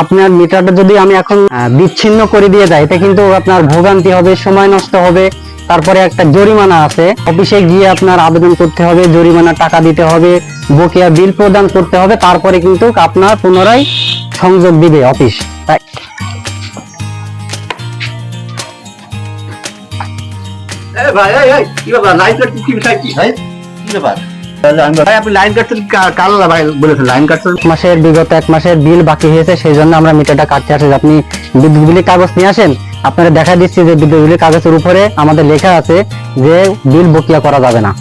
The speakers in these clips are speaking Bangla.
আপনার মিটারটা যদি আমি এখন বিচ্ছিন্ন করে দিয়ে যাই, এটা কিন্তু আপনার ভোগান্তি হবে, সময় নষ্ট হবে। তারপরে একটা জরিমানা আছে, অফিসে গিয়ে আপনার আবেদন করতে হবে, জরিমানা টাকা দিতে হবে, বকেয়া বিল প্রদান করতে হবে, তারপরে কিন্তু আপনার পুনরায় সংযোগ দিবে অফিস। তাই ভাই কি ব্যাপার লাইন কাটছেন কি বিষয় কি ভাই কি ব্যাপার ভাই আপনি লাইন কাটছেন কাল ভাই বলেছেন লাইন কাটছেন বিগত 1 মাসের বিল বাকি হয়েছে, সেই জন্য আমরা মিটারটা কাটতে আসছি। আপনি বিদ্যুৎ বিলের কাগজ নিয়ে আসেন, আপনারা দেখা দিচ্ছি যে বিদ্যুৎ বিলের কাগজের উপরে আমাদের লেখা আছে যে বিল বকেয়া করা যাবে না।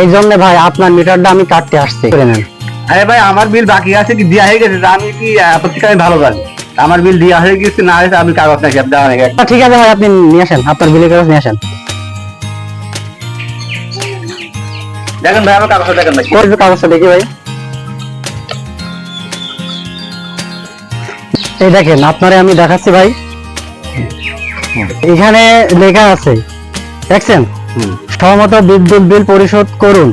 এই জন্য ভাই আপনার মিটারটা আমি কাটতে আসছি, করে নেন। আরে ভাই আমার বিল বাকি আছে কি দেওয়া হয়ে গেছে, আমি কি প্রত্যেকটা আমি ভালো জানি আমার বিল দেওয়া হয়ে গেছে না হয়েছে আমি কাগজ নাকি দেওয়া হয়ে গেছে। ঠিক আছে ভাই, আপনি নিয়ে আসেন, আপনার বিলের কাগজ নিয়ে আসেন। দেখেন ভাই আমার কাগজটা দেখেন ভাই কোন কাগজটা দেখি ভাই। এই দেখেন, আপনারে আমি দেখাচ্ছি ভাই, এখানে লেখা আছে দেখছেন, সহমত বিদ্যুৎ বিল পরিশোধ করুন,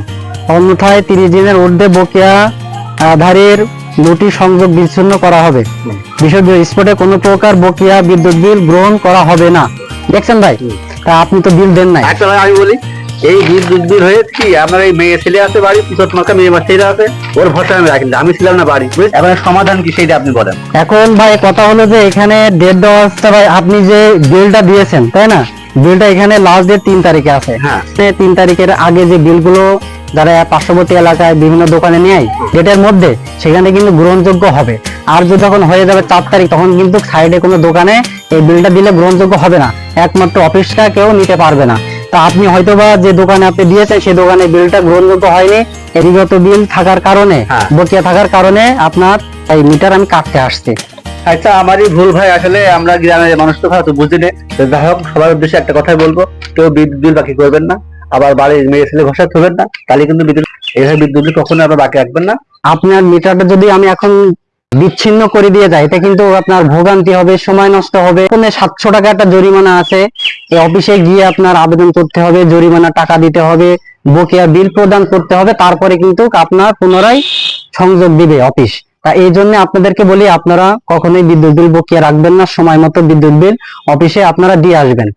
অন্যথায় 30 দিনের ঊর্ধ্বে বকেয়া আধারের নোটিশ সংযোগ বিচ্ছিন্ন করা হবে। বিশুদ্ধ স্পটে কোনো প্রকার বকেয়া বিদ্যুৎ বিল গ্রহণ করা হবে না। দেখছেন ভাই, তা আপনি তো বিল দেন নাই। একটা আমি বলি এই বিদ্যুৎ বিল হয়ে কি আমার এই মেয়ে ছেলে আছে বাড়ি, পিছত মাকে মেয়ে ছেলে আছে, ওর ভরসা আমি রাখি, আমি ছিলাম না বাড়ি, এবার সমাধান কি সেইটা আপনি বলেন। এখন ভাই কথা হলো যে এখানে ডেট দেওয়া আছে ভাই, আপনি যে বিলটা দিয়েছেন তাই না, বিলটা এখানে লাস্ট ডেট 3 তারিখে আছে। হ্যাঁ 3 তারিখের আগে যে বিলগুলো যারা পার্শ্ববর্তী এলাকায় বিভিন্ন দোকানে নেয় ডেটের মধ্যে, সেখানে কিন্তু গ্রহণযোগ্য হবে। আর যদি যখন হয়ে যাবে 4 তারিখ, তখন কিন্তু সাইডে কোনো দোকানে এই বিলটা দিলে গ্রহণযোগ্য হবে না, একমাত্র অফিসটা কেউ নিতে পারবে না। তা আপনি হয়তোবা যে দোকানে আপনি দিয়েছেন সেই দোকানে বিলটা গ্রহণযোগ্য হয়নি, বিগত বিল থাকার কারণে, বকেয়া থাকার কারণে আপনার এই মিটার আমি কাটতে আসছি। আচ্ছা আমারই ভুল ভাই, আসলে আমরা গ্রামের মানুষ তো হয়তো বুঝি না। যাই হোক সবার উদ্দেশ্যে একটা কথাই বলবো, কেউ বিদ্যুৎ বিল বাকি করবেন না, আবার বাড়ির মেয়ে ছেলে ঘষা থবেন না, তাহলে কিন্তু বিদ্যুৎ এইভাবে বিদ্যুৎ বিল কখনো আবার বাকি রাখবেন না। আপনার মিটারটা যদি আমি এখন বিচ্ছিন্ন করে দিয়ে যাই, এটা কিন্তু আপনার ভোগান্তি হবে, সময় নষ্ট হবে। 700 টাকা একটা জরিমানা আছে, এই অফিসে গিয়ে আপনার আবেদন করতে হবে, জরিমানা টাকা দিতে হবে, বকেয়া বিল প্রদান করতে হবে, তারপরে কিন্তু আপনার পুনরায় সংযোগ দিবে অফিস। তা এই জন্য আপনাদেরকে বলি, আপনারা কখনোই বিদ্যুৎ বিল বকেয়া রাখবেন না, সময় মতো বিদ্যুৎ বিল অফিসে আপনারা দিয়ে আসবেন।